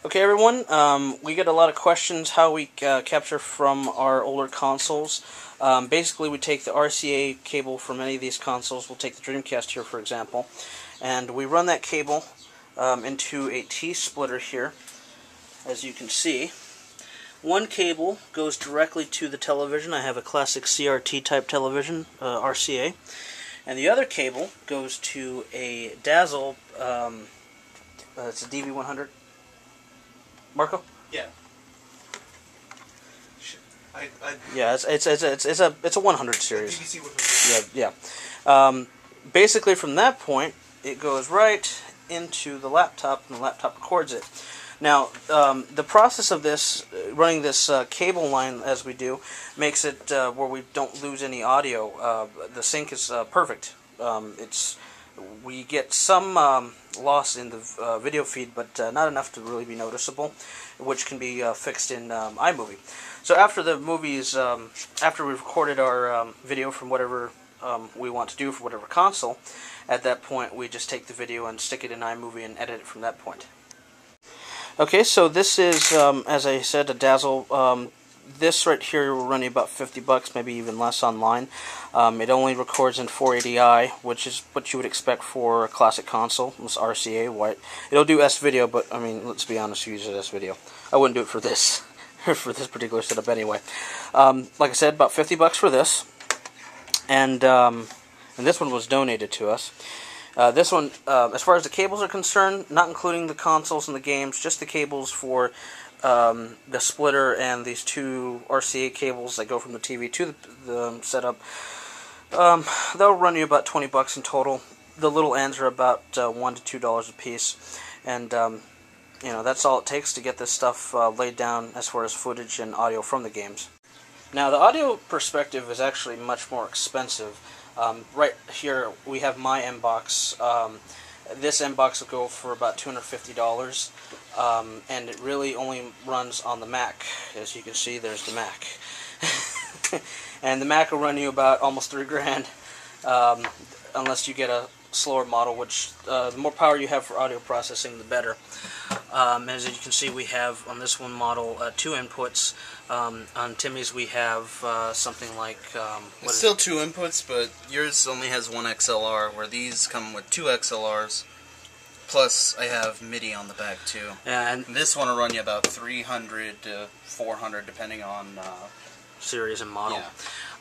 Okay, everyone, we get a lot of questions how we capture from our older consoles. Basically, we take the RCA cable from any of these consoles. We'll take the Dreamcast here, for example, and we run that cable into a T-splitter here, as you can see. One cable goes directly to the television. I have a classic CRT type television, RCA, and the other cable goes to a Dazzle. It's a DV100. Marco? Yeah. Yeah, it's a 100 series. BBC 100. Yeah. Basically, from that point, it goes right into the laptop, and the laptop records it. Now, the process of this, running this cable line as we do, makes it where we don't lose any audio. The sync is perfect. We get some loss in the video feed, but not enough to really be noticeable, which can be fixed in iMovie. So after the movies, after we've recorded our video from whatever we want to do for whatever console, at that point we just take the video and stick it in iMovie and edit it from that point. Okay, so this is, as I said, a Dazzle. This right here will run you about $50, maybe even less online. It only records in 480i, which is what you would expect for a classic console. It's RCA white. It'll do S-video, but I mean, let's be honest, you use it S-video. I wouldn't do it for this, for this particular setup anyway. Like I said, about $50 for this, and this one was donated to us. This one, as far as the cables are concerned, not including the consoles and the games, just the cables for the splitter and these two RCA cables that go from the TV to the setup, they'll run you about $20 in total. The little ends are about $1 to $2 a piece, and you know, that's all it takes to get this stuff laid down as far as footage and audio from the games. Now, the audio perspective is actually much more expensive. Right here we have my M-Box. This M-Box will go for about $250, and it really only runs on the Mac. As you can see, there's the Mac. And the Mac will run you about almost $3 grand, unless you get a slower model, which the more power you have for audio processing, the better. As you can see, we have on this one model 2 inputs. On Timmy's we have something like... it's still 2 inputs, but yours only has 1 XLR, where these come with 2 XLRs. Plus, I have MIDI on the back too. And this one will run you about 300 to 400, depending on series and model.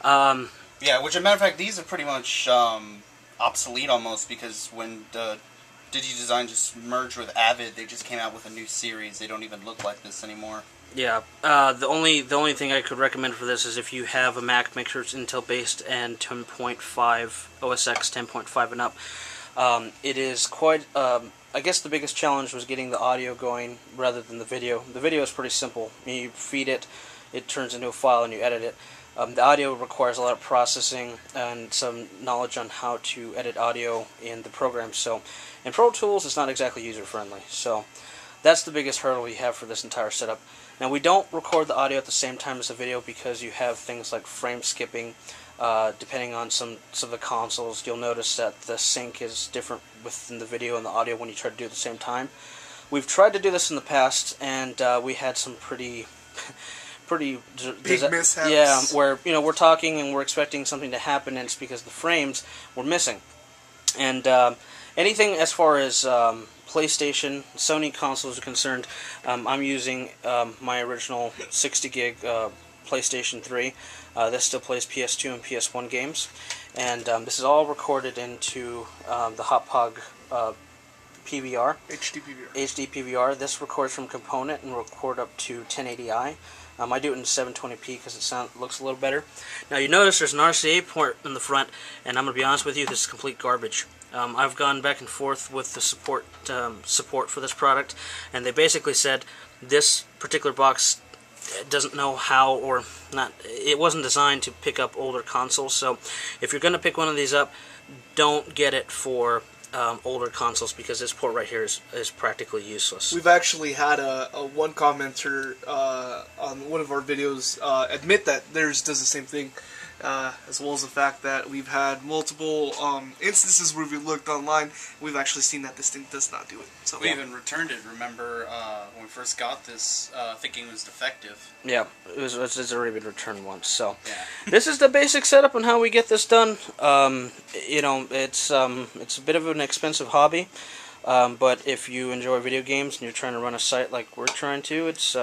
Yeah. Yeah. Which, as a matter of fact, these are pretty much obsolete almost, because when DigiDesign just merged with Avid, they just came out with a new series. They don't even look like this anymore. Yeah, the only thing I could recommend for this is if you have a Mac, make sure it's Intel based and 10.5 OS X 10.5 and up. It is quite. I guess the biggest challenge was getting the audio going rather than the video. The video is pretty simple. You feed it, it turns into a file, and you edit it. The audio requires a lot of processing and some knowledge on how to edit audio in the program. So, in Pro Tools, it's not exactly user-friendly. So, that's the biggest hurdle you have for this entire setup. Now, we don't record the audio at the same time as the video because you have things like frame skipping. Depending on some of the consoles, you'll notice that the sync is different within the video and the audio when you try to do it at the same time. We've tried to do this in the past, and we had some pretty big mishaps. Yeah, where we're talking and we're expecting something to happen, and it's because the frames were missing. And anything as far as PlayStation, Sony consoles are concerned, I'm using my original 60 gig PlayStation 3. This still plays PS2 and PS1 games, and this is all recorded into the Hotpog PVR. HD PVR. This records from component and record up to 1080i. I do it in 720p because it looks a little better. Now you notice there's an RCA port in the front, and I'm going to be honest with you, this is complete garbage. I've gone back and forth with the support for this product, and they basically said this particular box doesn't know how, or not, it wasn't designed to pick up older consoles. So if you're going to pick one of these up, don't get it for older consoles, because this port right here is practically useless. We've actually had a one commenter on one of our videos admit that theirs does the same thing, as well as the fact that we've had multiple instances where we've looked online, we've actually seen that this thing does not do it. So we even returned it. Remember when we first got this, thinking it was defective. Yeah, it's already been returned once. So yeah. This is the basic setup on how we get this done. You know, it's a bit of an expensive hobby. But if you enjoy video games and you're trying to run a site like we're trying to, it's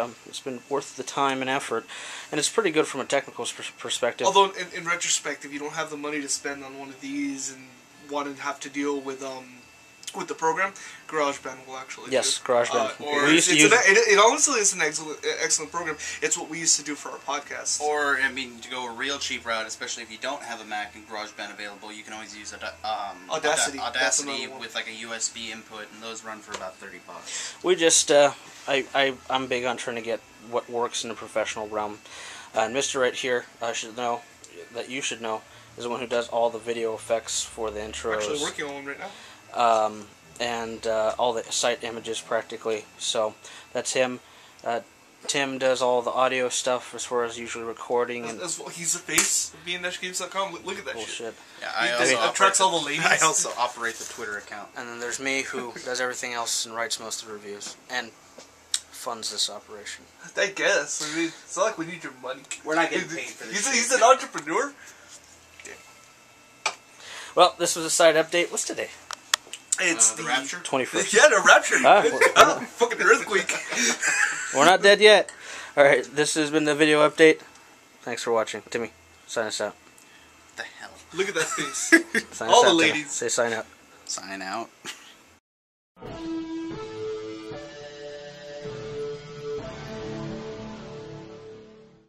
been worth the time and effort, and it's pretty good from a technical perspective. Although, in retrospect, if you don't have the money to spend on one of these and want to have to deal with the program, GarageBand will actually yes, do. GarageBand. It honestly is an excellent program. It's what we used to do for our podcast. Or, I mean, to go a real cheap route, especially if you don't have a Mac and GarageBand available, you can always use Audacity. Audacity with like a USB input, and those run for about $30. We just, I'm big on trying to get what works in the professional realm. And Mr. Right here, you should know, is the one who does all the video effects for the intros. I'm actually working on one right now. And all the site images practically. So that's him. Tim does all the audio stuff as far as usually recording. He's the face of bngames.com. Look at that bullshit. Yeah, he attracts all the ladies. I also operate the Twitter account. And then there's me, who does everything else and writes most of the reviews and funds this operation. I guess. I mean, it's not like we need your money. We're not getting paid for this. He's an entrepreneur. Well, this was a site update. What's today? It's the Rapture? 21st. Yeah, the Rapture. Fucking earthquake. We're not dead yet. Alright, this has been the video update. Thanks for watching. Timmy, sign us out. What the hell? Look at that face. Sign All us the out, ladies. Timmy. Say sign out. Sign out.